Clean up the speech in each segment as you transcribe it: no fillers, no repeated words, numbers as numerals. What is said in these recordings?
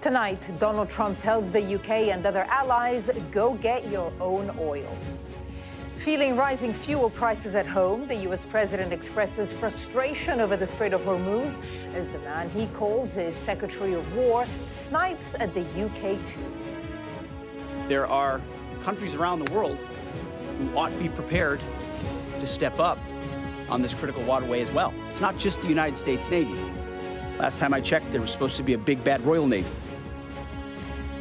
Tonight, Donald Trump tells the UK and other allies, go get your own oil. Feeling rising fuel prices at home, the US president expresses frustration over the Strait of Hormuz as the man he calls his Secretary of War snipes at the UK too. There are countries around the world who ought to be prepared to step up on this critical waterway as well. It's not just the United States Navy. Last time I checked, there was supposed to be a big bad Royal Navy.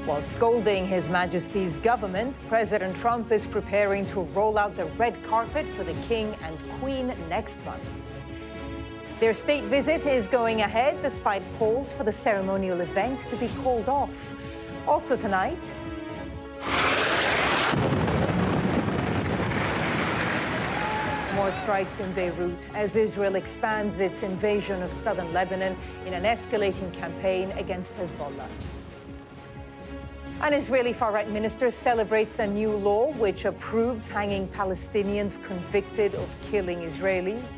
While scolding His Majesty's government, President Trump is preparing to roll out the red carpet for the King and Queen next month. Their state visit is going ahead despite calls for the ceremonial event to be called off. Also tonight, more strikes in Beirut as Israel expands its invasion of southern Lebanon in an escalating campaign against Hezbollah. An Israeli far-right minister celebrates a new law which approves hanging Palestinians convicted of killing Israelis.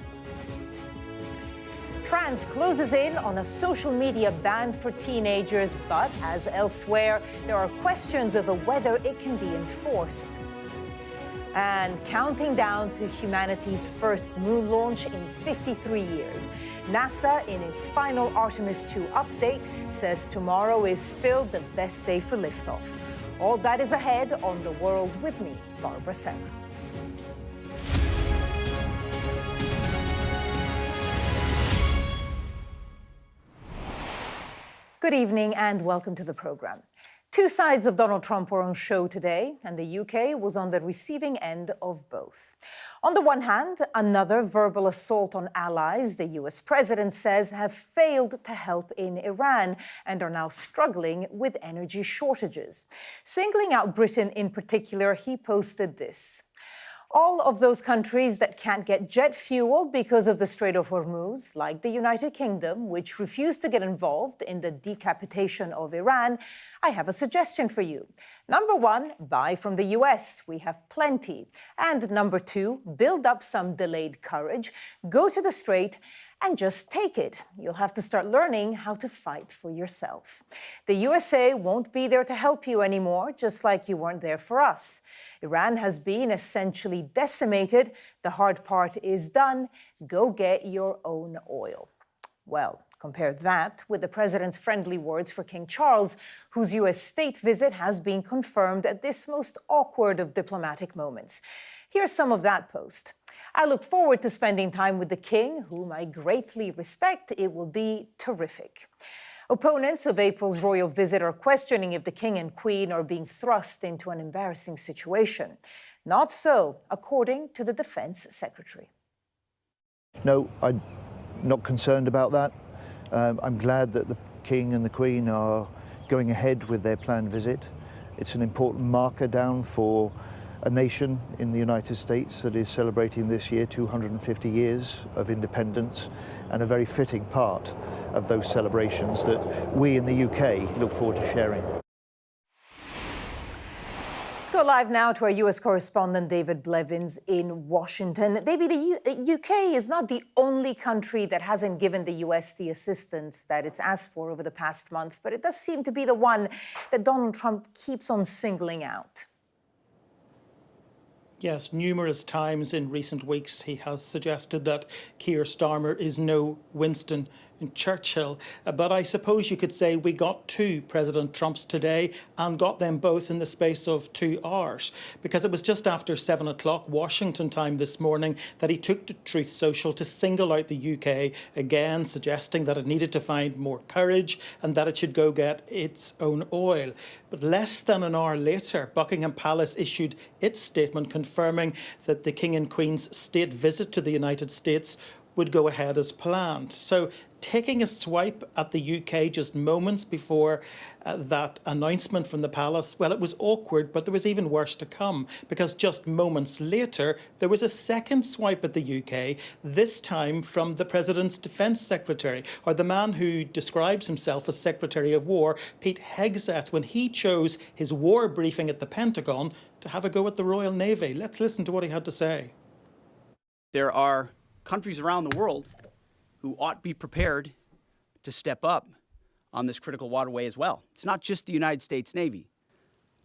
France closes in on a social media ban for teenagers, but as elsewhere, there are questions over whether it can be enforced. And counting down to humanity's first moon launch in 53 years. NASA, in its final Artemis II update, says tomorrow is still the best day for liftoff. All that is ahead on The World with me, Barbara Serra. Good evening and welcome to the program. Two sides of Donald Trump were on show today, and the UK was on the receiving end of both. On the one hand, another verbal assault on allies the US president says have failed to help in Iran and are now struggling with energy shortages. Singling out Britain in particular, he posted this. All of those countries that can't get jet fuel because of the Strait of Hormuz, like the United Kingdom, which refused to get involved in the decapitation of Iran, I have a suggestion for you. Number one, buy from the US. We have plenty. And number two, build up some delayed courage, go to the Strait, and just take it. You'll have to start learning how to fight for yourself. The USA won't be there to help you anymore, just like you weren't there for us. Iran has been essentially decimated. The hard part is done. Go get your own oil. Well, compare that with the president's friendly words for King Charles, whose US state visit has been confirmed at this most awkward of diplomatic moments. Here's some of that post. I look forward to spending time with the King, whom I greatly respect. It will be terrific. Opponents of April's royal visit are questioning if the King and Queen are being thrust into an embarrassing situation. Not so, according to the Defense Secretary. No, I'm not concerned about that. I'm glad that the King and the Queen are going ahead with their planned visit. It's an important marker down for a nation in the United States that is celebrating this year 250 years of independence, and a very fitting part of those celebrations that we in the UK look forward to sharing. Let's go live now to our US correspondent David Blevins in Washington. David, the UK is not the only country that hasn't given the US the assistance that it's asked for over the past month, but it does seem to be the one that Donald Trump keeps on singling out. Yes, numerous times in recent weeks he has suggested that Keir Starmer is no Winston Churchill. But I suppose you could say we got two President Trumps today and got them both in the space of 2 hours, because it was just after 7 o'clock Washington time this morning that he took to Truth Social to single out the UK again, suggesting that it needed to find more courage and that it should go get its own oil. But less than an hour later, Buckingham Palace issued its statement confirming that the King and Queen's state visit to the United States would go ahead as planned. So taking a swipe at the UK just moments before that announcement from the palace, well, it was awkward, but there was even worse to come, because just moments later, there was a second swipe at the UK, this time from the President's Defence Secretary, or the man who describes himself as Secretary of War, Pete Hegseth, when he chose his war briefing at the Pentagon to have a go at the Royal Navy. Let's listen to what he had to say. There are countries around the world who ought to be prepared to step up on this critical waterway as well. It's not just the United States Navy.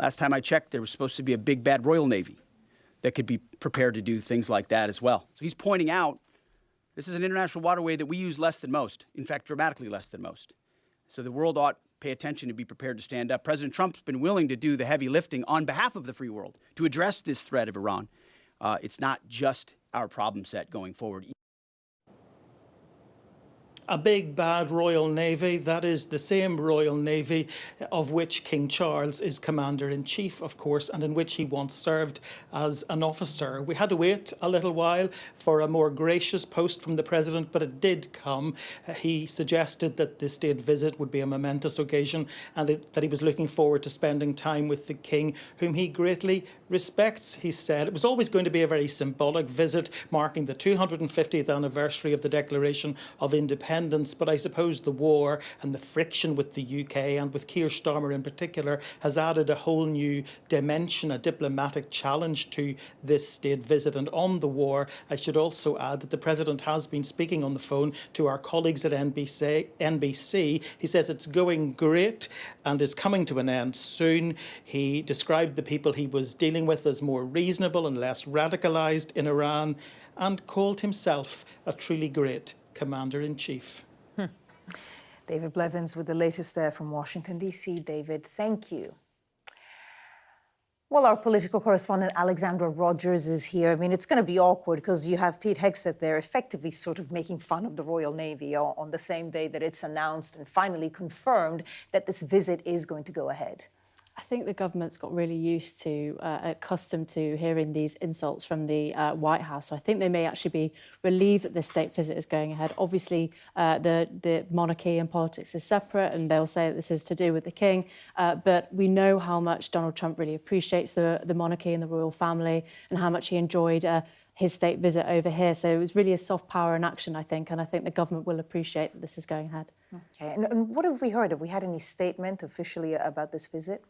Last time I checked, there was supposed to be a big bad Royal Navy that could be prepared to do things like that as well. So he's pointing out this is an international waterway that we use less than most, in fact, dramatically less than most. So the world ought to pay attention and be prepared to stand up. President Trump's been willing to do the heavy lifting on behalf of the free world to address this threat of Iran. It's not just our problem set going forward. A big bad Royal Navy, that is the same Royal Navy of which King Charles is Commander-in-Chief, of course, and in which he once served as an officer. We had to wait a little while for a more gracious post from the President, but it did come. He suggested that the state visit would be a momentous occasion and that he was looking forward to spending time with the King, whom he greatly respects, he said. It was always going to be a very symbolic visit, marking the 250th anniversary of the Declaration of Independence. But I suppose the war and the friction with the UK and with Keir Starmer in particular has added a whole new dimension, a diplomatic challenge to this state visit. And on the war, I should also add that the President has been speaking on the phone to our colleagues at NBC. He says it's going great and is coming to an end soon. He described the people he was dealing with as more reasonable and less radicalised in Iran and called himself a truly great Commander-in-Chief. David Blevins with the latest there from Washington, D.C. David, thank you. Well, our political correspondent Alexandra Rogers is here. I mean, it's going to be awkward because you have Pete Hegseth there effectively sort of making fun of the Royal Navy on the same day that it's announced and finally confirmed that this visit is going to go ahead. I think the government's got really used to, accustomed to hearing these insults from the White House. So I think they may actually be relieved that this state visit is going ahead. Obviously, the monarchy and politics is separate, and they'll say that this is to do with the king. But we know how much Donald Trump really appreciates the monarchy and the royal family, and how much he enjoyed his state visit over here. So it was really a soft power in action, I think, and I think the government will appreciate that this is going ahead. Okay, and what have we heard? Have we had any statement officially about this visit?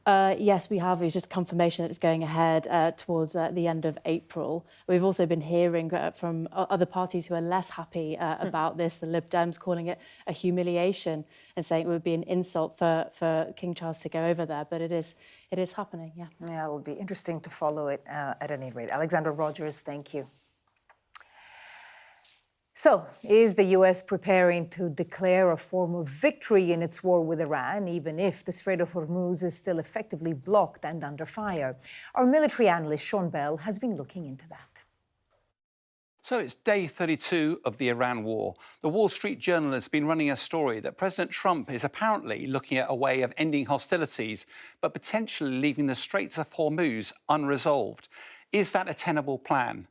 Yes, we have. It's just confirmation that it's going ahead towards the end of April. We've also been hearing from other parties who are less happy about this, the Lib Dems calling it a humiliation and saying it would be an insult for King Charles to go over there. But it is happening, yeah. Yeah, it will be interesting to follow it at any rate. Alexandra Rogers, thank you. So, is the U.S. preparing to declare a form of victory in its war with Iran, even if the Strait of Hormuz is still effectively blocked and under fire? Our military analyst, Sean Bell, has been looking into that. So it's day 32 of the Iran war. The Wall Street Journal has been running a story that President Trump is apparently looking at a way of ending hostilities, but potentially leaving the Straits of Hormuz unresolved. Is that a tenable plan?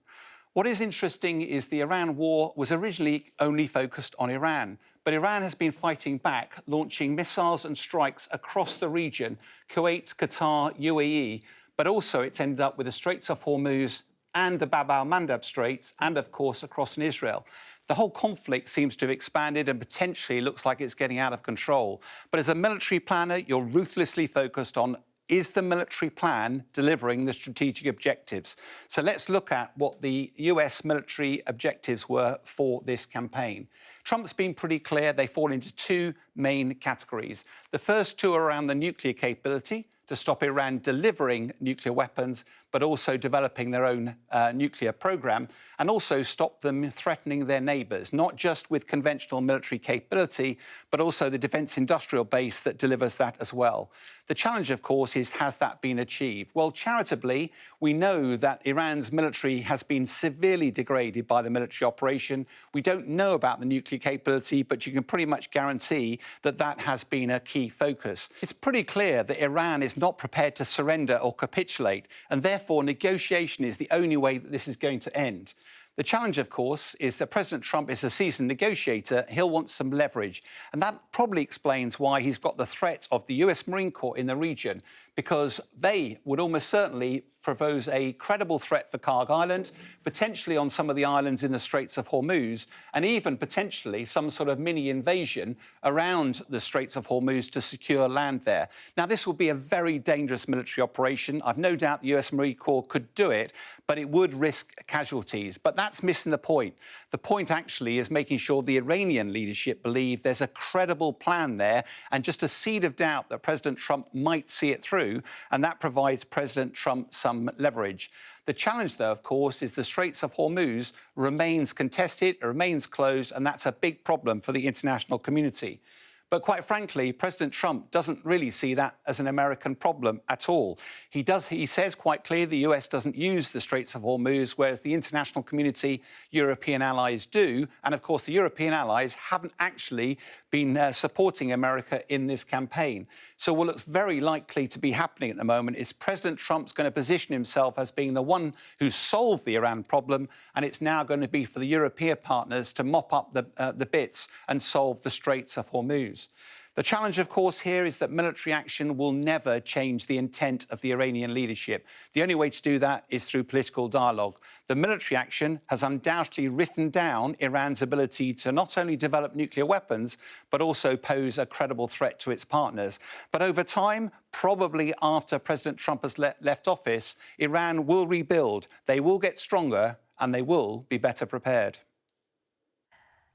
What is interesting is the Iran war was originally only focused on Iran, but Iran has been fighting back, launching missiles and strikes across the region, Kuwait, Qatar, UAE, but also it's ended up with the Straits of Hormuz and the Bab al-Mandab Straits, and of course across in Israel. The whole conflict seems to have expanded and potentially looks like it's getting out of control. But as a military planner, you're ruthlessly focused on, is the military plan delivering the strategic objectives? So let's look at what the US military objectives were for this campaign. Trump's been pretty clear. They fall into two main categories. The first two are around the nuclear capability, to stop Iran delivering nuclear weapons, but also developing their own nuclear program, and also stop them threatening their neighbours, not just with conventional military capability, but also the defence industrial base that delivers that as well. The challenge, of course, is has that been achieved? Well, charitably, we know that Iran's military has been severely degraded by the military operation. We don't know about the nuclear capability, but you can pretty much guarantee that that has been a key focus. It's pretty clear that Iran is not prepared to surrender or capitulate, and therefore negotiation is the only way that this is going to end. The challenge, of course, is that President Trump is a seasoned negotiator. He'll want some leverage. And that probably explains why he's got the threat of the US Marine Corps in the region, because they would almost certainly propose a credible threat for Karg Island, potentially on some of the islands in the Straits of Hormuz, and even potentially some sort of mini invasion around the Straits of Hormuz to secure land there. Now, this would be a very dangerous military operation. I've no doubt the US Marine Corps could do it, but it would risk casualties. But that's missing the point. The point actually is making sure the Iranian leadership believe there's a credible plan there, and just a seed of doubt that President Trump might see it through, and that provides President Trump some leverage. The challenge, though, of course, is the Straits of Hormuz remains contested, it remains closed, and that's a big problem for the international community. But quite frankly, President Trump doesn't really see that as an American problem at all. He says quite clearly the US doesn't use the Straits of Hormuz, whereas the international community, European allies do. And of course, the European allies haven't actually been supporting America in this campaign. So what looks very likely to be happening at the moment is President Trump's going to position himself as being the one who solved the Iran problem, and it's now going to be for the European partners to mop up the bits and solve the Straits of Hormuz. The challenge, of course, here is that military action will never change the intent of the Iranian leadership. The only way to do that is through political dialogue. The military action has undoubtedly written down Iran's ability to not only develop nuclear weapons, but also pose a credible threat to its partners. But over time, probably after President Trump has left office, Iran will rebuild. They will get stronger and they will be better prepared.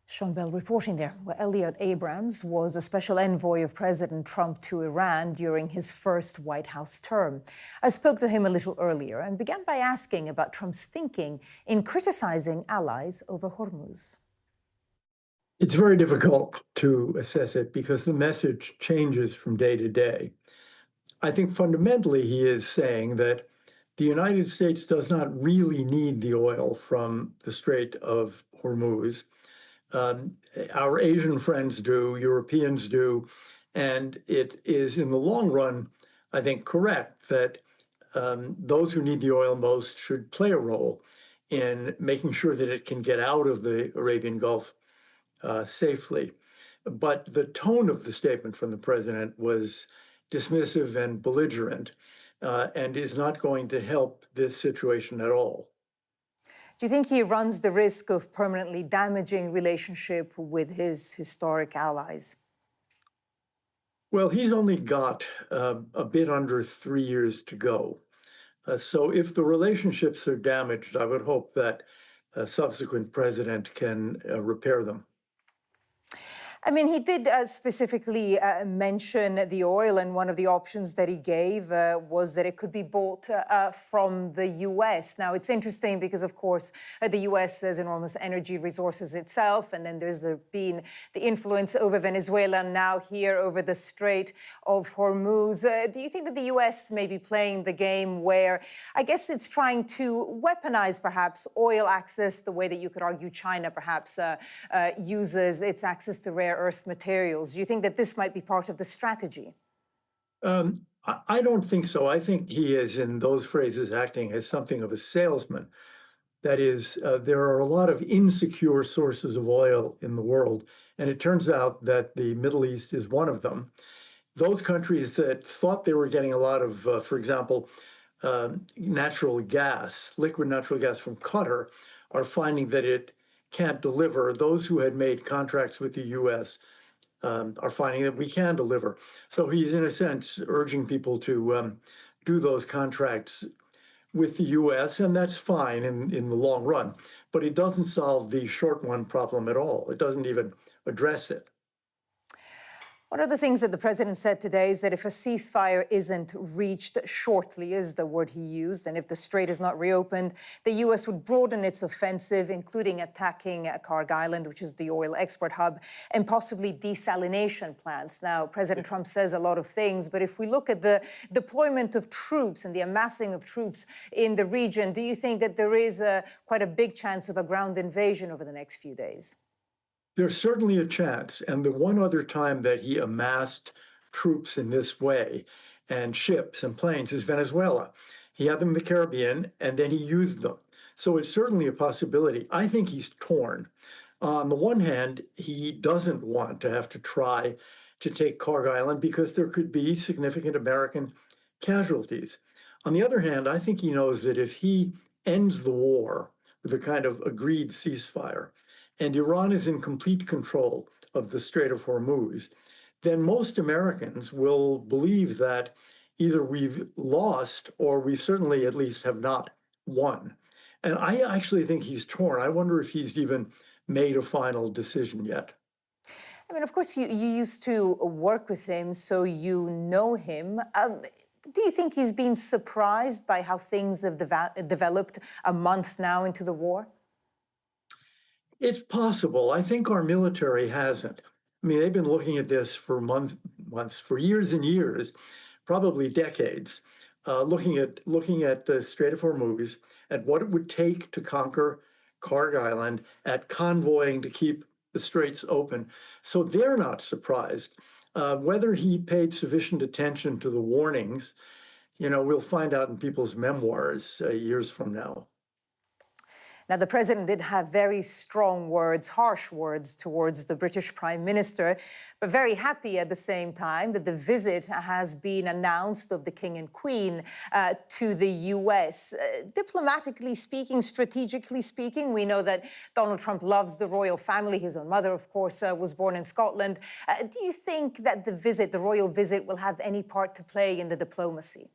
Sean Bell reporting there, where Elliot Abrams was a special envoy of President Trump to Iran during his first White House term. I spoke to him a little earlier and began by asking about Trump's thinking in criticizing allies over Hormuz. It's very difficult to assess it because the message changes from day to day. I think fundamentally he is saying that the United States does not really need the oil from the Strait of Hormuz. Our Asian friends do, Europeans do, and it is in the long run, I think, correct that those who need the oil most should play a role in making sure that it can get out of the Arabian Gulf safely. But the tone of the statement from the president was dismissive and belligerent and is not going to help this situation at all. Do you think he runs the risk of permanently damaging relationship with his historic allies? Well, he's only got a bit under 3 years to go. So if the relationships are damaged, I would hope that a subsequent president can repair them. I mean, he did specifically mention the oil, and one of the options that he gave was that it could be bought from the U.S. Now, it's interesting because, of course, the U.S. has enormous energy resources itself, and then there's been the influence over Venezuela, now here over the Strait of Hormuz. Do you think that the U.S. may be playing the game where, I guess it's trying to weaponize, perhaps, oil access the way that you could argue China perhaps uses its access to rare earth materials? Do you think that this might be part of the strategy? I don't think so. I think he is, in those phrases, acting as something of a salesman. That is, there are a lot of insecure sources of oil in the world, and it turns out that the Middle East is one of them. Those countries that thought they were getting a lot of, for example, natural gas, liquid natural gas from Qatar, are finding that it can't deliver. Those who had made contracts with the U.S. Are finding that we can deliver. So he's, in a sense, urging people to do those contracts with the U.S., and that's fine in the long run. But it doesn't solve the short run problem at all. It doesn't even address it. One of the things that the president said today is that if a ceasefire isn't reached shortly, is the word he used, and if the strait is not reopened, the U.S. would broaden its offensive, including attacking Karg Island, which is the oil export hub, and possibly desalination plants. Now, President Trump says a lot of things, but if we look at the deployment of troops and the amassing of troops in the region, do you think that there is quite a big chance of a ground invasion over the next few days? There's certainly a chance. And the one other time that he amassed troops in this way and ships and planes is Venezuela. He had them in the Caribbean and then he used them. So it's certainly a possibility. I think he's torn. On the one hand, he doesn't want to have to try to take Karg Island because there could be significant American casualties. On the other hand, I think he knows that if he ends the war with a kind of agreed ceasefire, and Iran is in complete control of the Strait of Hormuz, then most Americans will believe that either we've lost or we certainly at least have not won. And I actually think he's torn. I wonder if he's even made a final decision yet. I mean, of course, you used to work with him, so you know him. Do you think he's been surprised by how things have developed a month now into the war? It's possible. I think our military hasn't. I mean, they've been looking at this for months, for years and years, probably decades, looking at the Strait of Hormuz, at what it would take to conquer Karg Island, at convoying to keep the straits open. So they're not surprised. Whether he paid sufficient attention to the warnings, we'll find out in people's memoirs years from now. Now, the president did have very strong words, harsh words towards the British Prime Minister, but very happy at the same time that the visit has been announced of the King and Queen to the U.S. Diplomatically speaking, strategically speaking, we know that Donald Trump loves the royal family. His own mother, of course, was born in Scotland. Do you think that the royal visit, will have any part to play in the diplomacy?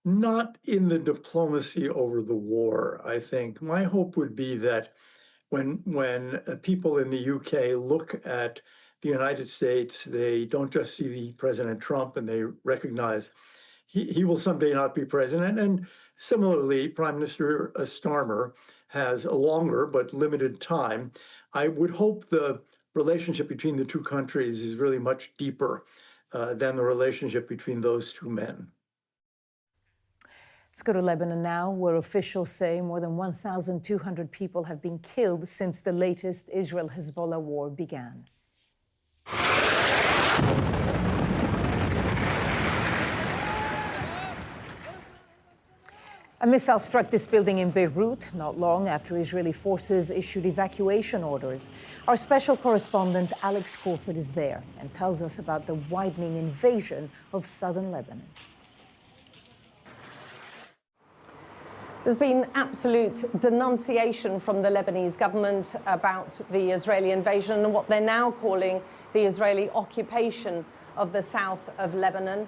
Not in the diplomacy over the war, I think. My hope would be that when people in the UK look at the United States, they don't just see President Trump and they recognize he will someday not be president. And similarly, Prime Minister Starmer has a longer but limited time. I would hope the relationship between the two countries is really much deeper than the relationship between those two men. Let's go to Lebanon now, where officials say more than 1,200 people have been killed since the latest Israel-Hezbollah war began. A missile struck this building in Beirut not long after Israeli forces issued evacuation orders. Our special correspondent Alex Crawford is there and tells us about the widening invasion of southern Lebanon. There's been absolute denunciation from the Lebanese government about the Israeli invasion and what they're now calling the Israeli occupation of the south of Lebanon.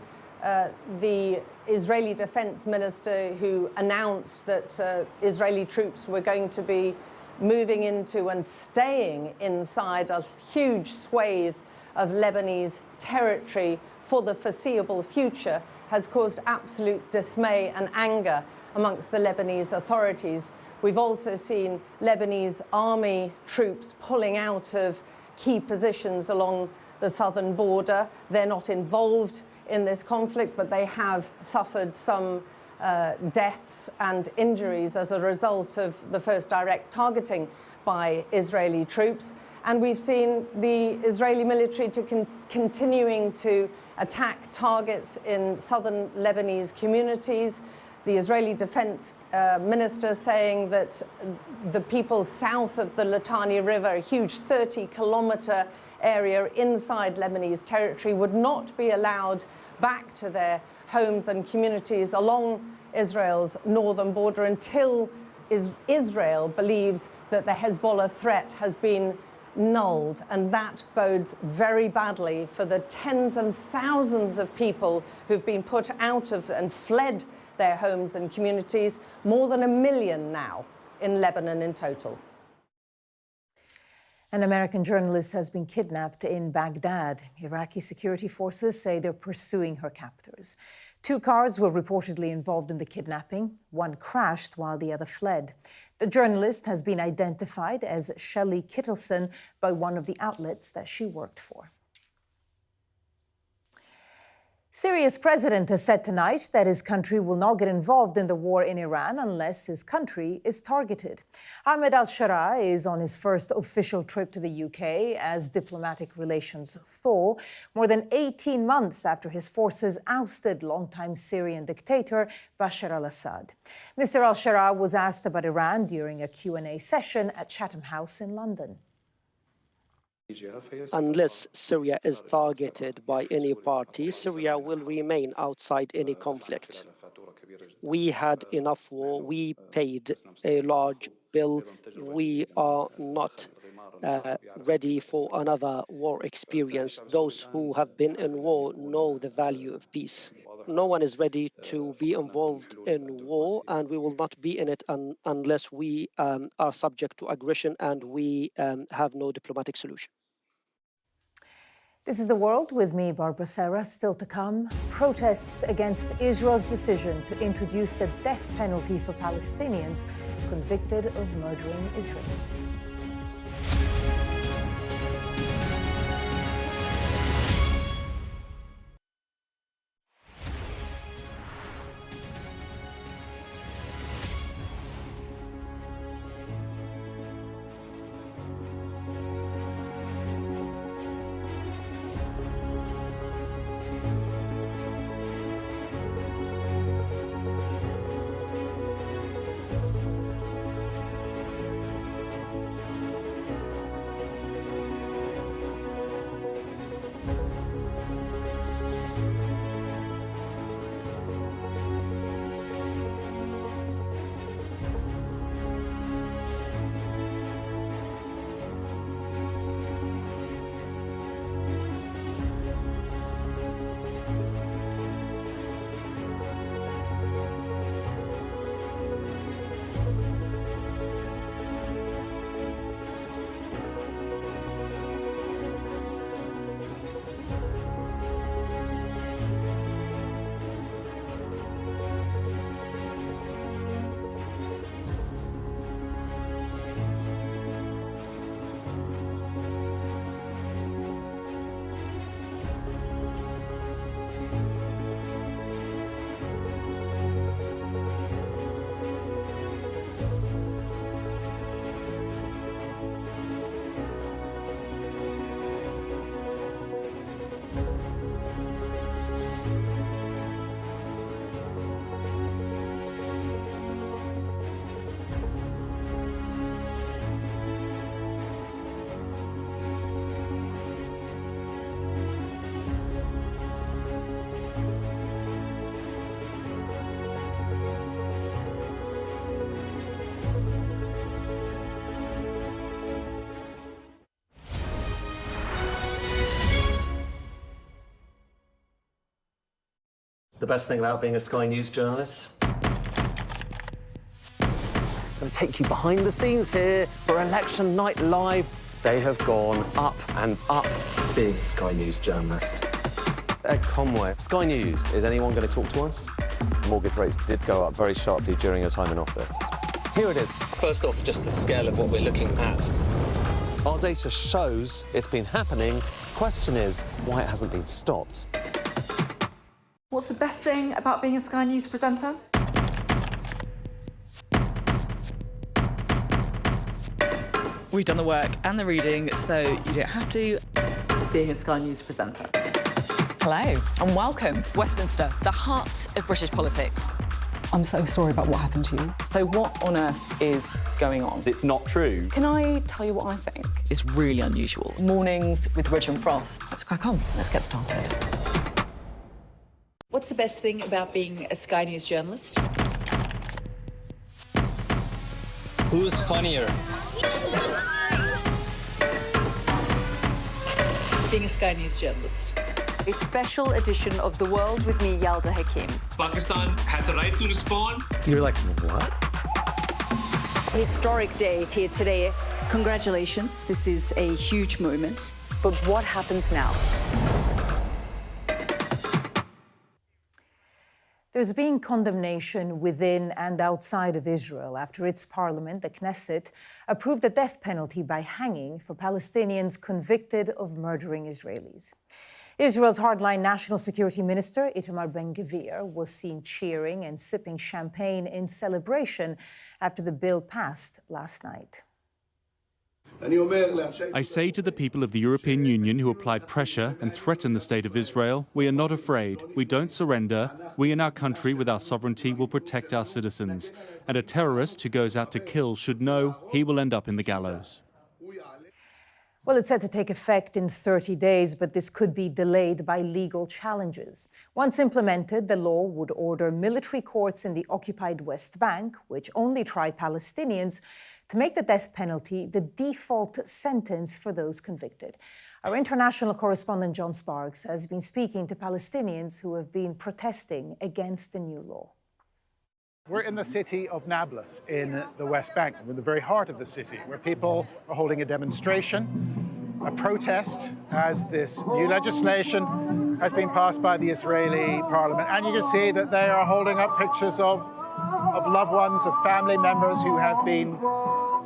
The Israeli defense minister who announced that Israeli troops were going to be moving into and staying inside a huge swathe of Lebanese territory for the foreseeable future has caused absolute dismay and anger amongst the Lebanese authorities. We've also seen Lebanese army troops pulling out of key positions along the southern border. They're not involved in this conflict, but they have suffered some deaths and injuries as a result of the first direct targeting by Israeli troops. And we've seen the Israeli military continuing to attack targets in southern Lebanese communities. The Israeli defense minister saying that the people south of the Litani River, a huge 30-kilometer area inside Lebanese territory, would not be allowed back to their homes and communities along Israel's northern border until Israel believes that the Hezbollah threat has been nulled. And that bodes very badly for the tens and thousands of people who've been put out of and fled their homes and communities, more than 1 million now in Lebanon in total. An American journalist has been kidnapped in Baghdad. Iraqi security forces say they're pursuing her captors. 2 cars were reportedly involved in the kidnapping. One crashed while the other fled. The journalist has been identified as Shelley Kittleson by one of the outlets that she worked for. Syria's president has said tonight that his country will not get involved in the war in Iran unless his country is targeted. Ahmed al-Shara is on his first official trip to the UK as diplomatic relations thaw, more than 18 months after his forces ousted longtime Syrian dictator Bashar al-Assad. Mr. al-Shara was asked about Iran during a Q&A session at Chatham House in London. Unless Syria is targeted by any party, Syria will remain outside any conflict. We had enough war. We paid a large bill. We are not ready for another war experience. Those who have been in war know the value of peace. No one is ready to be involved in war, and we will not be in it unless we are subject to aggression and we have no diplomatic solution. This is The World with me, Barbara Serra. Still to come, protests against Israel's decision to introduce the death penalty for Palestinians convicted of murdering Israelis. The best thing about being a Sky News journalist? I'm going to take you behind the scenes here for Election Night Live. They have gone up and up. Being a Sky News journalist. Ed Conway, Sky News, is anyone going to talk to us? Mortgage rates did go up very sharply during your time in office. Here it is. First off, just the scale of what we're looking at. Our data shows it's been happening. Question is, why it hasn't been stopped. What's the best thing about being a Sky News presenter? We've done the work and the reading, so you don't have to. Being a Sky News presenter. Hello and welcome. Westminster, the heart of British politics. I'm so sorry about what happened to you. So what on earth is going on? It's not true. Can I tell you what I think? It's really unusual. Mornings with Rich and Frost. Let's crack on. Let's get started. What's the best thing about being a Sky News journalist? Who's funnier? Being a Sky News journalist. A special edition of The World with me, Yalda Hakim. Pakistan had the right to respond. You're like, what? A historic day here today. Congratulations, this is a huge moment. But what happens now? There's been condemnation within and outside of Israel after its parliament, the Knesset, approved the death penalty by hanging for Palestinians convicted of murdering Israelis. Israel's hardline National Security Minister, Itamar Ben-Gvir, was seen cheering and sipping champagne in celebration after the bill passed last night. I say to the people of the European Union who applied pressure and threatened the state of Israel, we are not afraid. We don't surrender. We in our country with our sovereignty will protect our citizens. And a terrorist who goes out to kill should know he will end up in the gallows. Well, it's set to take effect in 30 days, but this could be delayed by legal challenges. Once implemented, the law would order military courts in the occupied West Bank, which only try Palestinians, to make the death penalty the default sentence for those convicted. Our international correspondent John Sparks has been speaking to Palestinians who have been protesting against the new law. We're in the city of Nablus in the West Bank. We're in the very heart of the city, where people are holding a demonstration, a protest, as this new legislation has been passed by the Israeli parliament. And you can see that they are holding up pictures of loved ones, of family members who have been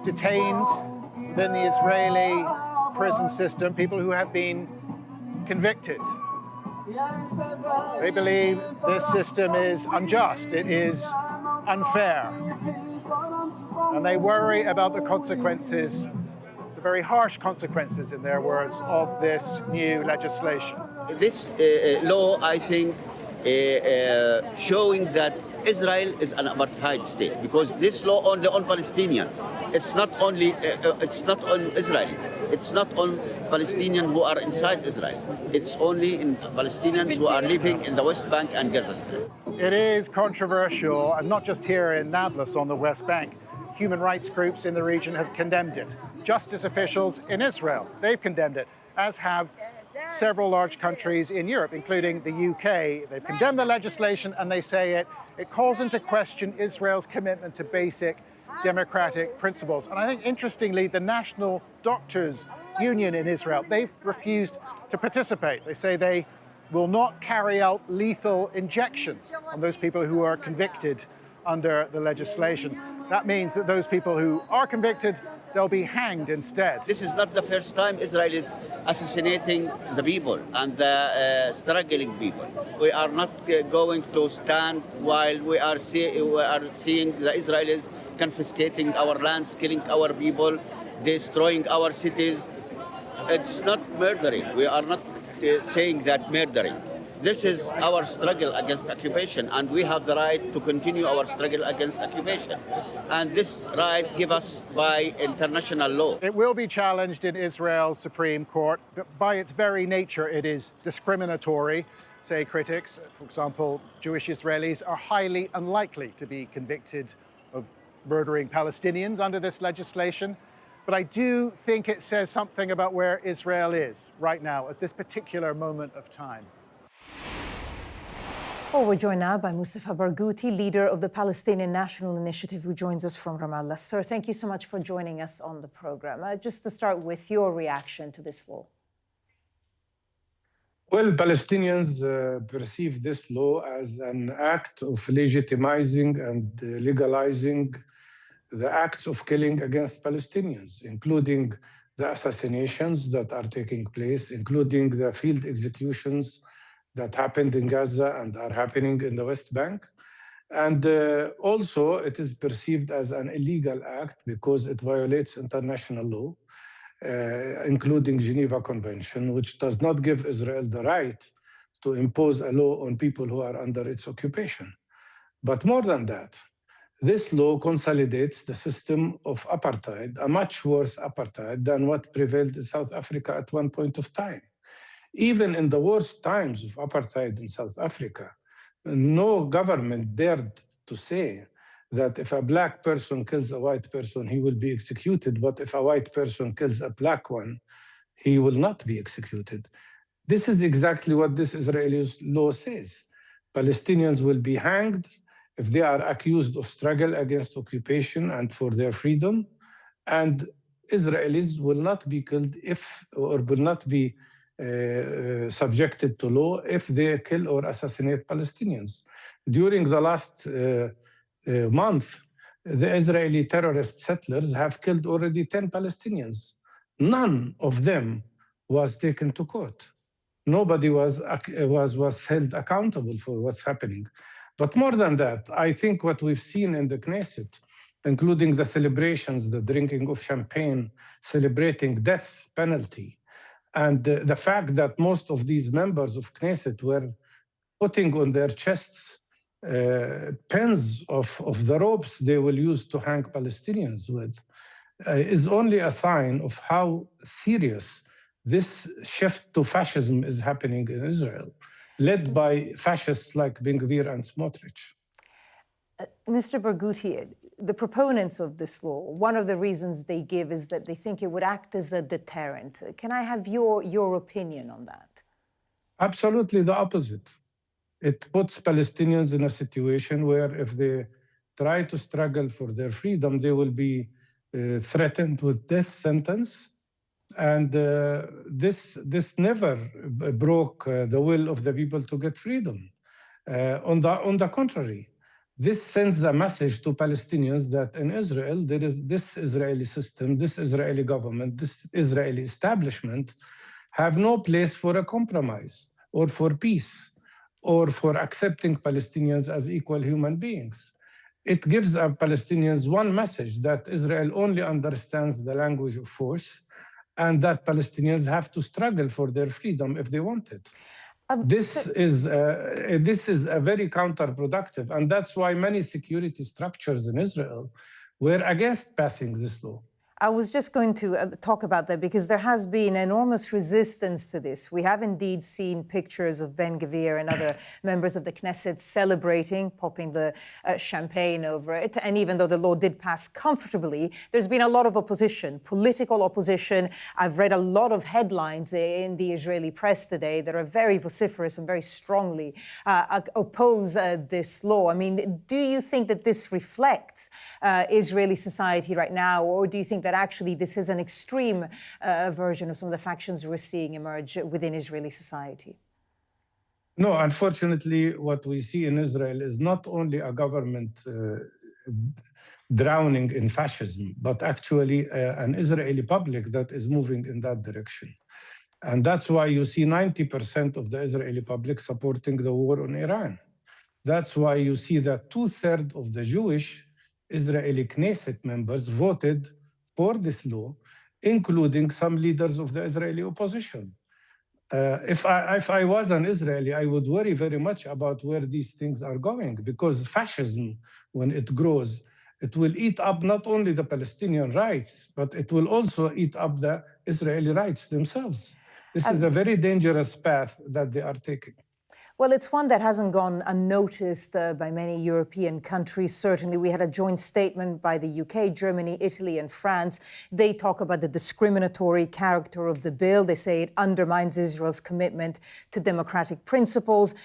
detained within the Israeli prison system, people who have been convicted. They believe this system is unjust, it is unfair, and they worry about the consequences, the very harsh consequences, in their words, of this new legislation. This law, I think, showing that Israel is an apartheid state, because this law only on Palestinians. It's not on Israelis. It's not on Palestinians who are inside Israel. It's only in Palestinians who are living in the West Bank and Gaza Strip. It is controversial, and not just here in Nablus on the West Bank. Human rights groups in the region have condemned it. Justice officials in Israel, they've condemned it, as have several large countries in Europe, including the UK. They've condemned the legislation, and they say it calls into question Israel's commitment to basic democratic principles. And I think, interestingly, the National Doctors Union in Israel, they've refused to participate. They say they will not carry out lethal injections on those people who are convicted under the legislation. That means that those people who are convicted, they'll be hanged instead. This is not the first time Israel is assassinating the people and the struggling people. We are not going to stand while we are seeing the Israelis confiscating our lands, killing our people, destroying our cities. It's not murdering. We are not saying that murdering. This is our struggle against occupation, and we have the right to continue our struggle against occupation. And this right given us by international law. It will be challenged in Israel's Supreme Court, but by its very nature, it is discriminatory, say critics. For example, Jewish Israelis are highly unlikely to be convicted of murdering Palestinians under this legislation. But I do think it says something about where Israel is right now at this particular moment of time. Well, we're joined now by Mustafa Barghouti, leader of the Palestinian National Initiative, who joins us from Ramallah. Sir, thank you so much for joining us on the program. Just to start with your reaction to this law. Well, Palestinians perceive this law as an act of legitimizing and legalizing the acts of killing against Palestinians, including the assassinations that are taking place, including the field executions that happened in Gaza and are happening in the West Bank. And also, it is perceived as an illegal act because it violates international law, including Geneva Convention, which does not give Israel the right to impose a law on people who are under its occupation. But more than that, this law consolidates the system of apartheid, a much worse apartheid than what prevailed in South Africa at one point of time. Even in the worst times of apartheid in South Africa, no government dared to say that if a black person kills a white person, he will be executed, but if a white person kills a black one, he will not be executed. This is exactly what this Israeli law says. Palestinians will be hanged if they are accused of struggle against occupation and for their freedom, and Israelis will not be killed or will not be subjected to law if they kill or assassinate Palestinians. During the last month, the Israeli terrorist settlers have killed already 10 Palestinians. None of them was taken to court. Nobody was held accountable for what's happening. But more than that, I think what we've seen in the Knesset, including the celebrations, the drinking of champagne, celebrating death penalty, and the fact that most of these members of Knesset were putting on their chests pens of the ropes they will use to hang Palestinians with. is only a sign of how serious this shift to fascism is happening in Israel, led by fascists like Ben-Gvir and Smotrich. Mr. Barghouti, the proponents of this law, one of the reasons they give is that they think it would act as a deterrent. Can I have your opinion on that? Absolutely the opposite. It puts Palestinians in a situation where if they try to struggle for their freedom, they will be threatened with death sentence. And this never broke the will of the people to get freedom. On the contrary, this sends a message to Palestinians that in Israel, there is this Israeli system, this Israeli government, this Israeli establishment have no place for a compromise or for peace or for accepting Palestinians as equal human beings. It gives Palestinians one message, that Israel only understands the language of force and that Palestinians have to struggle for their freedom if they want it. This is a very counterproductive, and that's why many security structures in Israel were against passing this law. I was just going to talk about that because there has been enormous resistance to this. We have indeed seen pictures of Ben-Gvir and other members of the Knesset celebrating, popping the champagne over it. And even though the law did pass comfortably, there's been a lot of opposition, political opposition. I've read a lot of headlines in the Israeli press today that are very vociferous and very strongly oppose this law. I mean, do you think that this reflects Israeli society right now, or do you think that actually this is an extreme version of some of the factions we're seeing emerge within Israeli society? No, unfortunately, what we see in Israel is not only a government drowning in fascism, but actually an Israeli public that is moving in that direction. And that's why you see 90% of the Israeli public supporting the war on Iran. That's why you see that 2/3 of the Jewish Israeli Knesset members voted for this law, including some leaders of the Israeli opposition. If I was an Israeli, I would worry very much about where these things are going, because fascism, when it grows, it will eat up not only the Palestinian rights, but it will also eat up the Israeli rights themselves. This is a very dangerous path that they are taking. Well, it's one that hasn't gone unnoticed by many European countries. Certainly, we had a joint statement by the UK, Germany, Italy, and France. They talk about the discriminatory character of the bill. They say it undermines Israel's commitment to democratic principles,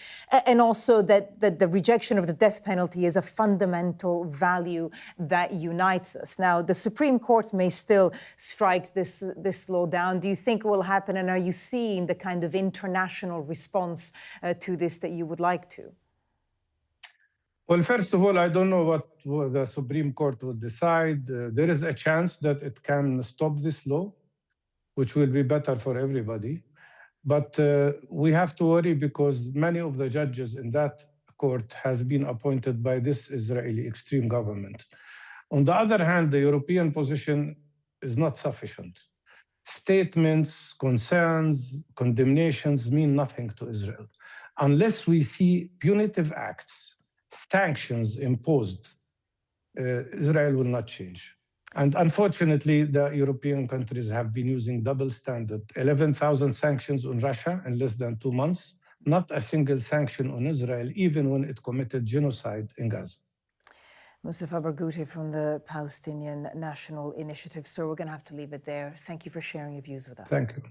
and also that the rejection of the death penalty is a fundamental value that unites us. Now, the Supreme Court may still strike this law down. Do you think it will happen? And are you seeing the kind of international response to this that you would like to? Well, first of all, I don't know what the Supreme Court will decide. There is a chance that it can stop this law, which will be better for everybody. But we have to worry because many of the judges in that court has been appointed by this Israeli extreme government. On the other hand, the European position is not sufficient. Statements, concerns, condemnations mean nothing to Israel. Unless we see punitive acts, sanctions imposed, Israel will not change. And unfortunately, the European countries have been using double standard. 11,000 sanctions on Russia in less than 2 months, not a single sanction on Israel, even when it committed genocide in Gaza. Mustafa Barghouti from the Palestinian National Initiative. Sir, we're going to have to leave it there. Thank you for sharing your views with us. Thank you.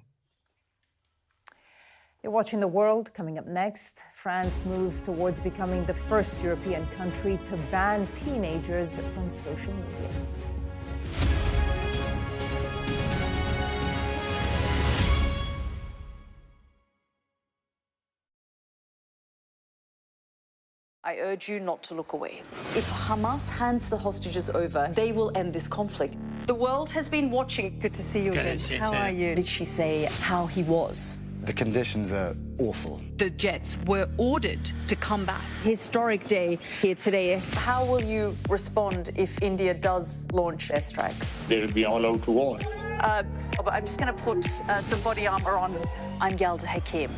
You're watching The World. Coming up next, France moves towards becoming the first European country to ban teenagers from social media. I urge you not to look away. If Hamas hands the hostages over, they will end this conflict. The world has been watching. Good to see you again. How are you? Did she say how he was? The conditions are awful. The jets were ordered to come back. Historic day here today. How will you respond if India does launch airstrikes? They'll be all out to war. I'm just going to put some body armor on. I'm Yalda Hakim.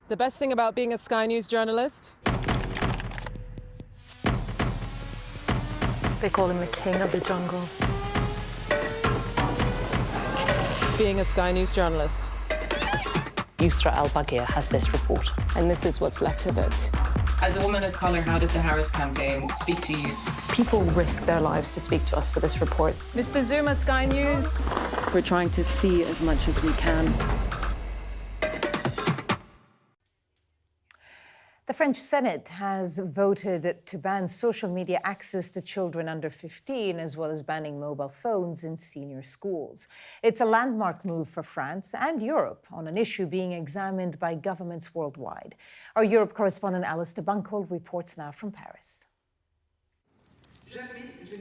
The best thing about being a Sky News journalist? They call him the king of the jungle. Being a Sky News journalist. Yusra Al-Baghir has this report. And this is what's left of it. As a woman of colour, how did the Harris campaign speak to you? People risk their lives to speak to us for this report. Mr. Zuma, Sky News. We're trying to see as much as we can. The French Senate has voted to ban social media access to children under 15, as well as banning mobile phones in senior schools. It's a landmark move for France and Europe on an issue being examined by governments worldwide. Our Europe correspondent Alice de Bancold reports now from Paris.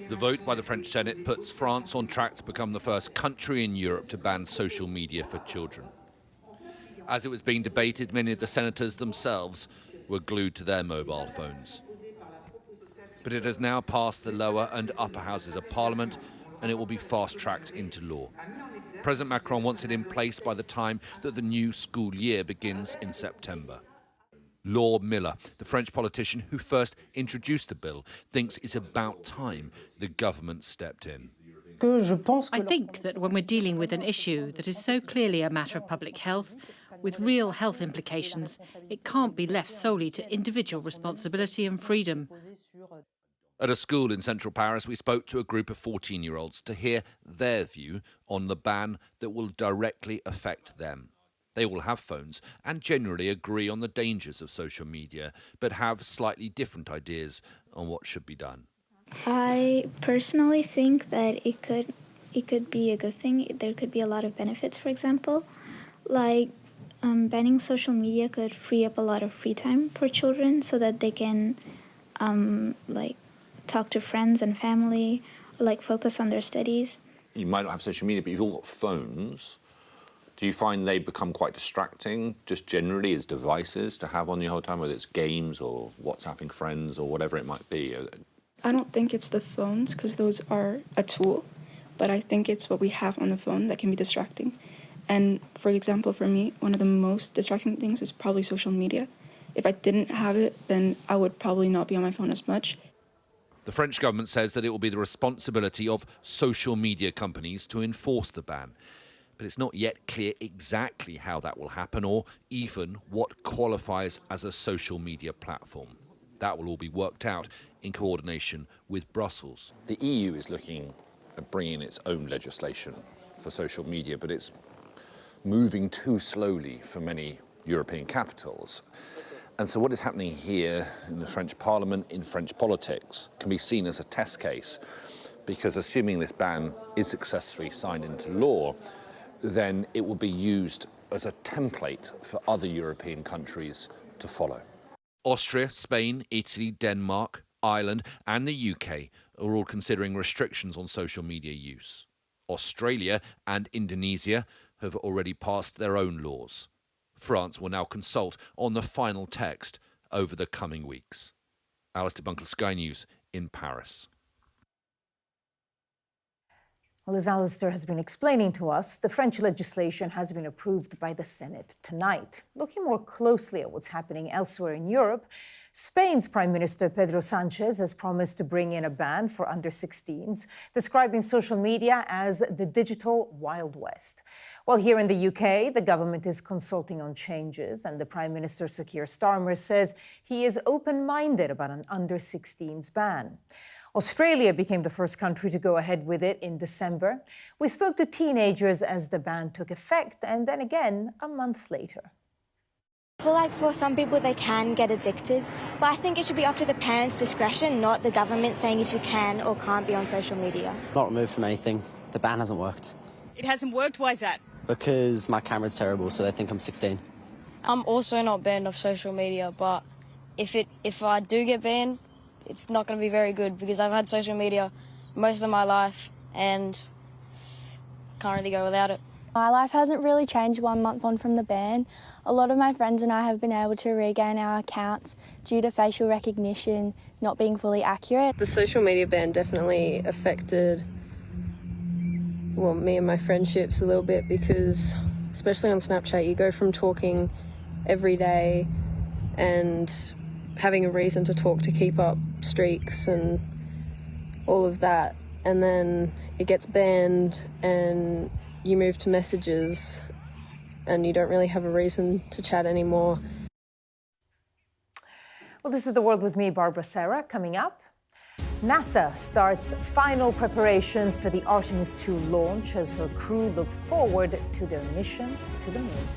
The vote by the French Senate puts France on track to become the first country in Europe to ban social media for children. As it was being debated, many of the senators themselves were glued to their mobile phones. But it has now passed the lower and upper houses of Parliament, and it will be fast-tracked into law. President Macron wants it in place by the time that the new school year begins in September. Laure Miller, the French politician who first introduced the bill, thinks it's about time the government stepped in. I think that when we're dealing with an issue that is so clearly a matter of public health, with real health implications, it can't be left solely to individual responsibility and freedom. At a school in central Paris, we spoke to a group of 14-year-olds to hear their view on the ban that will directly affect them. They all have phones and generally agree on the dangers of social media, but have slightly different ideas on what should be done. I personally think that it could be a good thing. There could be a lot of benefits, for example. Like banning social media could free up a lot of free time for children so that they can like talk to friends and family, or like focus on their studies. You might not have social media, but you've all got phones. Do you find they become quite distracting, just generally as devices to have on you the whole time, whether it's games or WhatsApping friends or whatever it might be? I don't think it's the phones, because those are a tool, but I think it's what we have on the phone that can be distracting. And for example, for me, one of the most distracting things is probably social media. If I didn't have it, then I would probably not be on my phone as much. The French government says that it will be the responsibility of social media companies to enforce the ban. But it's not yet clear exactly how that will happen or even what qualifies as a social media platform. That will all be worked out in coordination with Brussels. The EU is looking at bringing its own legislation for social media, but it's moving too slowly for many European capitals. And so what is happening here in the French Parliament, in French politics, can be seen as a test case, because assuming this ban is successfully signed into law, then it will be used as a template for other European countries to follow. Austria, Spain, Italy, Denmark, Ireland and the UK are all considering restrictions on social media use. Australia and Indonesia have already passed their own laws. France will now consult on the final text over the coming weeks. Alice de Bancold, Sky News in Paris. Well, as Alistair has been explaining to us, the French legislation has been approved by the Senate tonight. Looking more closely at what's happening elsewhere in Europe, Spain's Prime Minister Pedro Sánchez has promised to bring in a ban for under-16s, describing social media as the digital Wild West. While here in the UK, the government is consulting on changes, and the Prime Minister, Sir Keir Starmer, says he is open-minded about an under-16s ban. Australia became the first country to go ahead with it in December. We spoke to teenagers as the ban took effect, and then again a month later. I feel like for some people they can get addicted, but I think it should be up to the parents' discretion, not the government saying if you can or can't be on social media. Not removed from anything. The ban hasn't worked. It hasn't worked? Why is that? Because my camera's terrible, so they think I'm 16. I'm also not banned off social media, but if I do get banned, it's not going to be very good, because I've had social media most of my life and can't really go without it. My life hasn't really changed 1 month on from the ban. A lot of my friends and I have been able to regain our accounts due to facial recognition not being fully accurate. The social media ban definitely affected, well, me and my friendships a little bit, because especially on Snapchat you go from talking every day and having a reason to talk to keep up streaks and all of that. And then it gets banned and you move to messages and you don't really have a reason to chat anymore. Well, this is The World with me, Barbara Serra. Coming up, NASA starts final preparations for the Artemis II launch as her crew look forward to their mission to the moon.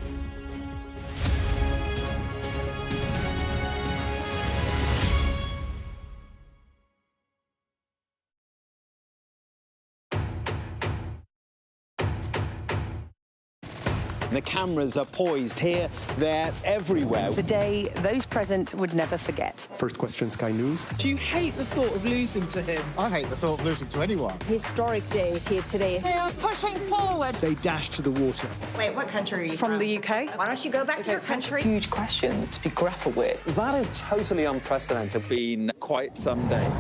The cameras are poised here, there, everywhere. The day those present would never forget. First question, Sky News. Do you hate the thought of losing to him? I hate the thought of losing to anyone. Historic day here today. They are pushing forward. They dashed to the water. Wait, what country are you from? The UK. Why don't you go back to your country? Huge questions to be grappled with. That is totally unprecedented. Been quite some day.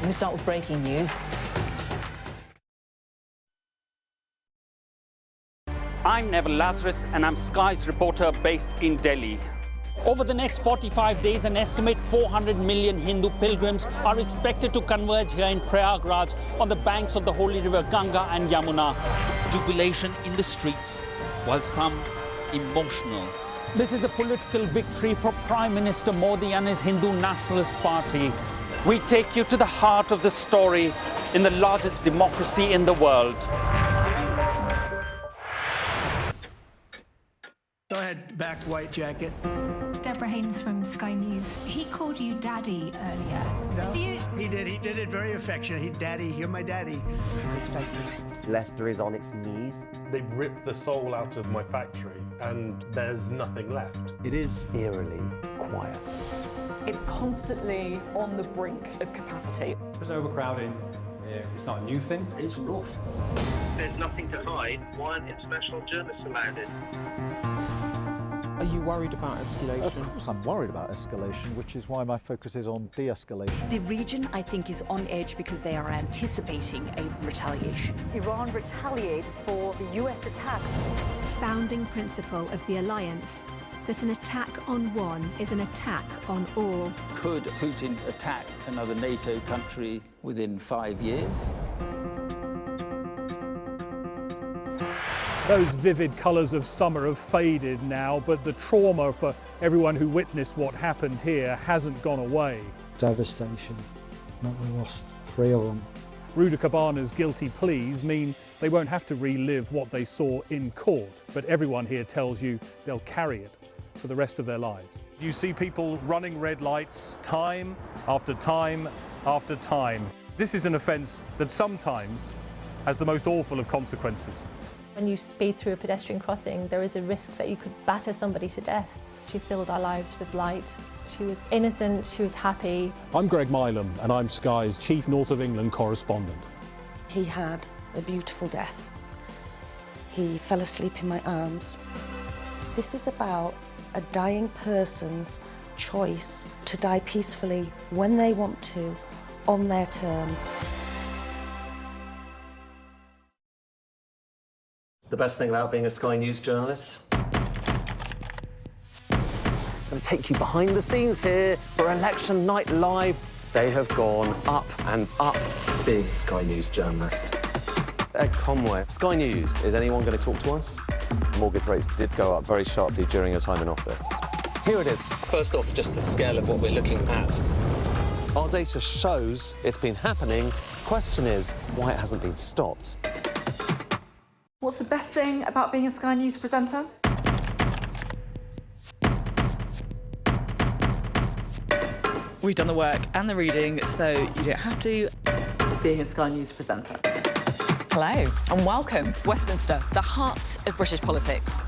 We start with breaking news. I'm Neville Lazarus, and I'm Sky's reporter based in Delhi. Over the next 45 days, an estimate 400 million Hindu pilgrims are expected to converge here in Prayagraj on the banks of the holy river Ganga and Yamuna. Jubilation in the streets, while some emotional. This is a political victory for Prime Minister Modi and his Hindu Nationalist Party. We take you to the heart of the story in the largest democracy in the world. Go ahead, back white jacket. Deborah Haynes from Sky News. He called you Daddy earlier. No, he did it very affectionate. Daddy, you're my daddy. Thank you. Leicester is on its knees. They've ripped the soul out of my factory and there's nothing left. It is eerily quiet. It's constantly on the brink of capacity. There's overcrowding. It's not a new thing. It's rough. There's nothing to hide. Why aren't international journalists allowed in? Are you worried about escalation? Of course I'm worried about escalation, which is why my focus is on de-escalation. The region, I think, is on edge because they are anticipating a retaliation. Iran retaliates for the US attacks. Founding principle of the alliance, that an attack on one is an attack on all. Could Putin attack another NATO country within 5 years? Those vivid colours of summer have faded now, but the trauma for everyone who witnessed what happened here hasn't gone away. Devastation. We lost 3 of them. Ruda Cabana's guilty pleas mean they won't have to relive what they saw in court, but everyone here tells you they'll carry it for the rest of their lives. You see people running red lights time after time after time. This is an offence that sometimes has the most awful of consequences. When you speed through a pedestrian crossing, there is a risk that you could batter somebody to death. She filled our lives with light. She was innocent, she was happy. I'm Greg Milam, and I'm Sky's Chief North of England correspondent. He had a beautiful death. He fell asleep in my arms. This is about a dying person's choice to die peacefully when they want to, on their terms. The best thing about being a Sky News journalist? I'm going to take you behind the scenes here for Election Night Live. They have gone up and up. Being a Sky News journalist. Ed Conway, Sky News, is anyone going to talk to us? Mortgage rates did go up very sharply during your time in office. Here it is. First off, just the scale of what we're looking at. Our data shows it's been happening. Question is, why it hasn't been stopped. What's the best thing about being a Sky News presenter? We've done the work and the reading, so you don't have to. Being a Sky News presenter. Hello and welcome. Westminster, the heart of British politics.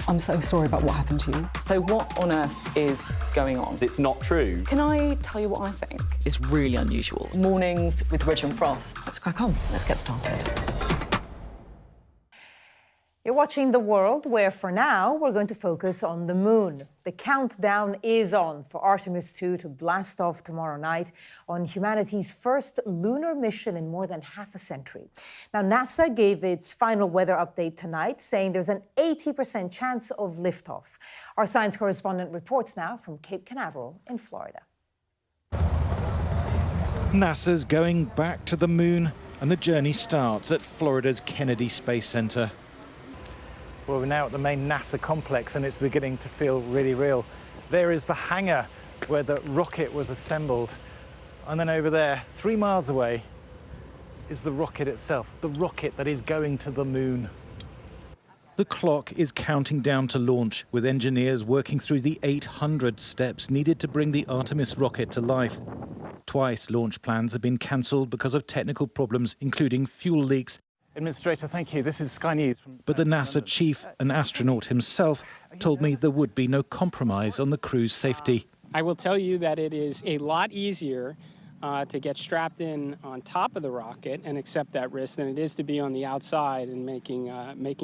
I'm so sorry about what happened to you. So what on earth is going on? It's not true. Can I tell you what I think? It's really unusual. Mornings with Rich and Frost. Let's crack on. Let's get started. You're watching The World, where for now we're going to focus on the moon. The countdown is on for Artemis II to blast off tomorrow night on humanity's first lunar mission in more than half a century. Now, NASA gave its final weather update tonight, saying there's an 80% chance of liftoff. Our science correspondent reports now from Cape Canaveral in Florida. NASA's going back to the moon, and the journey starts at Florida's Kennedy Space Center. Well, we're now at the main NASA complex and it's beginning to feel really real. There is the hangar where the rocket was assembled. And then over there, 3 miles away, is the rocket itself, the rocket that is going to the moon. The clock is counting down to launch, with engineers working through the 800 steps needed to bring the Artemis rocket to life. Twice launch plans have been cancelled because of technical problems, including fuel leaks. Administrator, thank you. This is Sky News. But the NASA chief, an astronaut himself, told me there would be no compromise on the crew's safety. I will tell you that it is a lot easier to get strapped in on top of the rocket and accept that risk than it is to be on the outside and making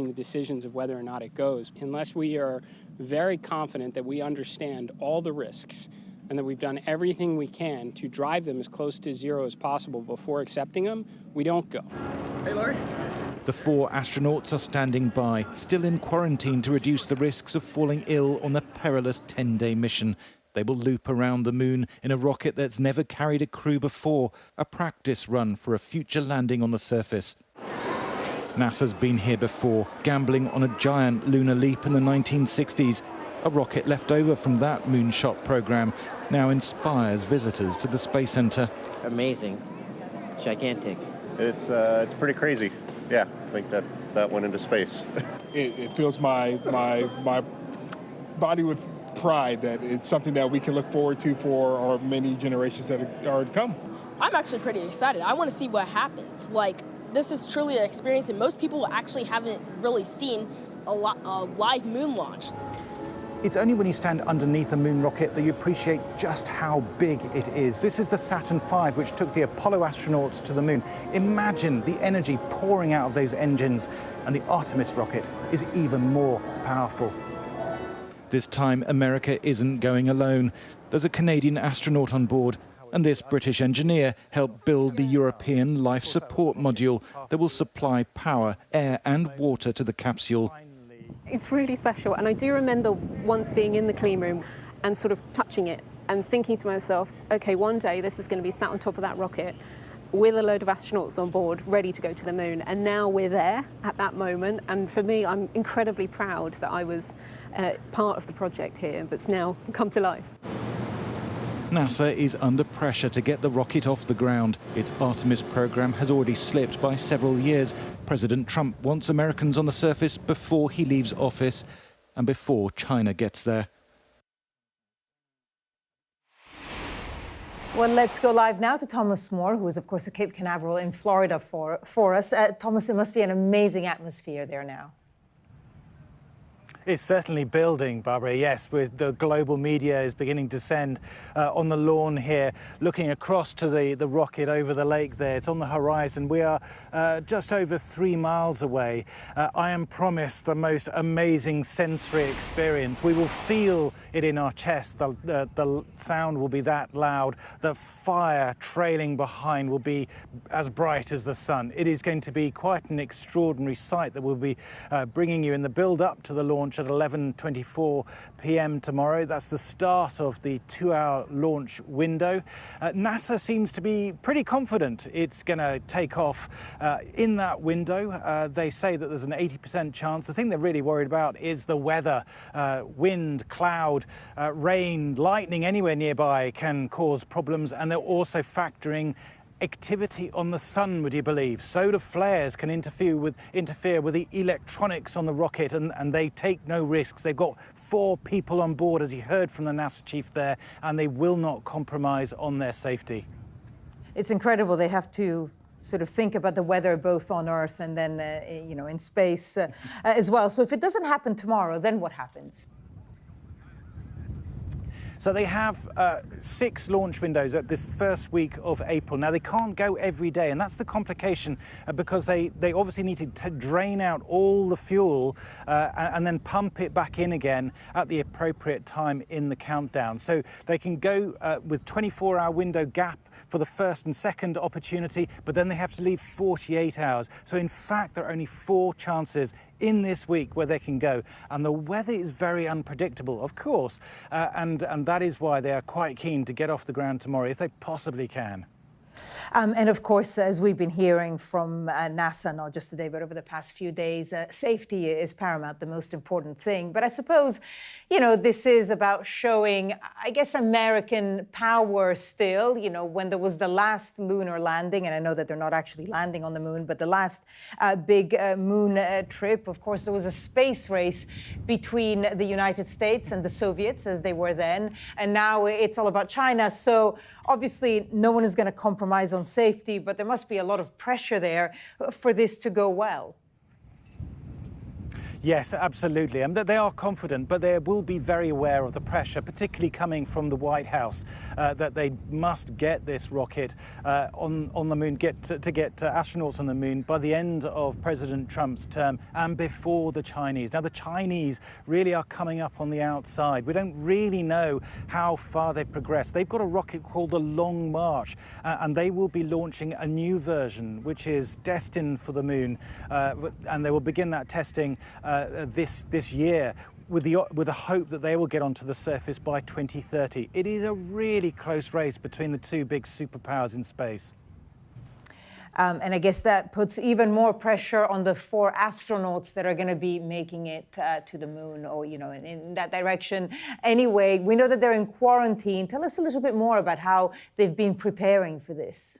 the decisions of whether or not it goes. Unless we are very confident that we understand all the risks and that we've done everything we can to drive them as close to zero as possible before accepting them, we don't go. Hey, Larry. The 4 astronauts are standing by, still in quarantine to reduce the risks of falling ill on the perilous 10-day mission. They will loop around the moon in a rocket that's never carried a crew before, a practice run for a future landing on the surface. NASA's been here before, gambling on a giant lunar leap in the 1960s. A rocket left over from that moonshot program now inspires visitors to the Space Center. Amazing. Gigantic. It's pretty crazy. Yeah, I think that went into space. It fills my body with pride that it's something that we can look forward to for our many generations that are to come. I'm actually pretty excited. I want to see what happens. Like, this is truly an experience, and most people actually haven't really seen a live moon launch. It's only when you stand underneath a moon rocket that you appreciate just how big it is. This is the Saturn V, which took the Apollo astronauts to the moon. Imagine the energy pouring out of those engines, and the Artemis rocket is even more powerful. This time, America isn't going alone. There's a Canadian astronaut on board, and this British engineer helped build the European life support module that will supply power, air and water to the capsule. It's really special, and I do remember once being in the clean room and sort of touching it and thinking to myself, okay, one day this is going to be sat on top of that rocket with a load of astronauts on board ready to go to the moon, and now we're there at that moment. And for me, I'm incredibly proud that I was part of the project here that's now come to life. NASA is under pressure to get the rocket off the ground. Its Artemis program has already slipped by several years. President Trump wants Americans on the surface before he leaves office and before China gets there. Well, let's go live now to Thomas Moore, who is, of course, at Cape Canaveral in Florida for us. Thomas, it must be an amazing atmosphere there now. It's certainly building, Barbara, yes, with the global media is beginning to descend on the lawn here, looking across to the rocket over the lake there. It's on the horizon. We are just over 3 miles away. I am promised the most amazing sensory experience. We will feel it in our chest. The sound will be that loud. The fire trailing behind will be as bright as the sun. It is going to be quite an extraordinary sight that we'll be bringing you in the build-up to the launch at 11:24 p.m. tomorrow. That's the start of the 2-hour launch window. NASA seems to be pretty confident it's going to take off in that window. They say that there's an 80% chance. The thing they're really worried about is the weather. Wind, cloud, rain, lightning anywhere nearby can cause problems, and they're also factoring activity on the sun, would you believe? Solar flares can interfere with the electronics on the rocket, and they take no risks. They've got 4 people on board, as you heard from the NASA chief there, and they will not compromise on their safety. It's incredible. They have to sort of think about the weather both on Earth and then, in space as well. So if it doesn't happen tomorrow, then what happens? So they have 6 launch windows at this first week of April. Now, they can't go every day, and that's the complication because they obviously need to drain out all the fuel and then pump it back in again at the appropriate time in the countdown. So they can go with 24-hour window gap for the first and second opportunity, but then they have to leave 48 hours. So in fact, there are only 4 chances in this week where they can go. And the weather is very unpredictable, of course, and that is why they are quite keen to get off the ground tomorrow if they possibly can. And of course, as we've been hearing from NASA, not just today, but over the past few days, safety is paramount, the most important thing. But I suppose, you know, this is about showing, I guess, American power still. You know, when there was the last lunar landing, and I know that they're not actually landing on the moon, but the last big moon trip, of course, there was a space race between the United States and the Soviets, as they were then. And now it's all about China. So obviously, no one is going to compromise on safety, but there must be a lot of pressure there for this to go well. Yes, absolutely. And they are confident, but they will be very aware of the pressure, particularly coming from the White House, that they must get this rocket on the moon, get astronauts on the moon by the end of President Trump's term and before the Chinese. Now, the Chinese really are coming up on the outside. We don't really know how far they've progressed. They've got a rocket called the Long March, and they will be launching a new version, which is destined for the moon, and they will begin that testing this year with the hope that they will get onto the surface by 2030. It is a really close race between the 2 big superpowers in space. And I guess that puts even more pressure on the 4 astronauts that are going to be making it to the moon, or, you know, in that direction. Anyway, we know that they're in quarantine. Tell us a little bit more about how they've been preparing for this.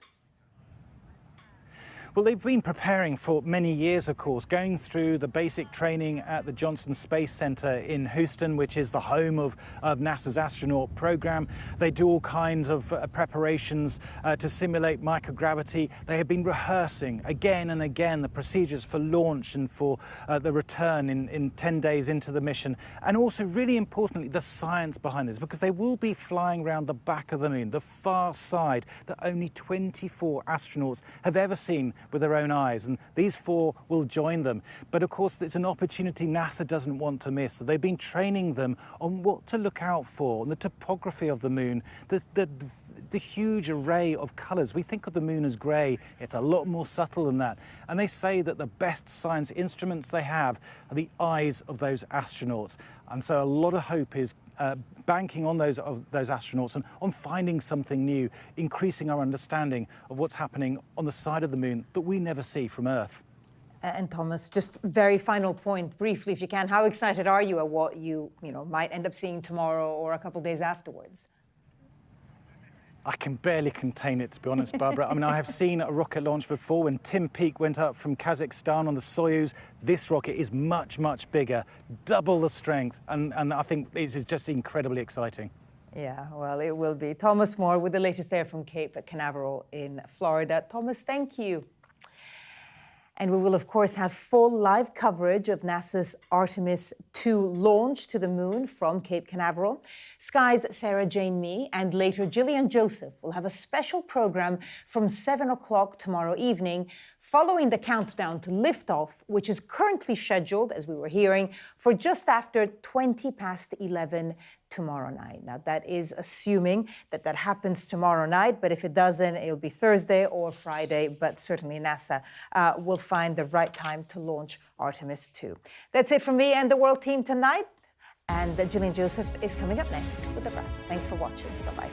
Well, they've been preparing for many years, of course, going through the basic training at the Johnson Space Center in Houston, which is the home of NASA's astronaut program. They do all kinds of preparations to simulate microgravity. They have been rehearsing again and again the procedures for launch and for the return in 10 days into the mission. And also, really importantly, the science behind this, because they will be flying around the back of the moon, the far side that only 24 astronauts have ever seen with their own eyes, and these 4 will join them. But of course, it's an opportunity NASA doesn't want to miss. So they've been training them on what to look out for, on the topography of the moon, the huge array of colours. We think of the moon as grey. It's a lot more subtle than that. And they say that the best science instruments they have are the eyes of those astronauts. And so a lot of hope is banking on those astronauts and on finding something new, increasing our understanding of what's happening on the side of the moon that we never see from Earth. And Thomas, just very final point, briefly, if you can, how excited are you at what you might end up seeing tomorrow or a couple of days afterwards? I can barely contain it, to be honest, Barbara. I mean, I have seen a rocket launch before when Tim Peake went up from Kazakhstan on the Soyuz. This rocket is much, much bigger, double the strength, and I think this is just incredibly exciting. Yeah, well, it will be. Thomas Moore with the latest there from Cape Canaveral in Florida. Thomas, thank you. And we will, of course, have full live coverage of NASA's Artemis II launch to the moon from Cape Canaveral. Sky's Sarah Jane Mee and later Gillian Joseph will have a special program from 7 o'clock tomorrow evening, following the countdown to liftoff, which is currently scheduled, as we were hearing, for just after 11 tomorrow night. Now, that is assuming that that happens tomorrow night, but if it doesn't, it'll be Thursday or Friday, but certainly NASA will find the right time to launch Artemis II. That's it from me and the World team tonight, and Gillian Joseph is coming up next with The Wrap. Thanks for watching. Bye-bye.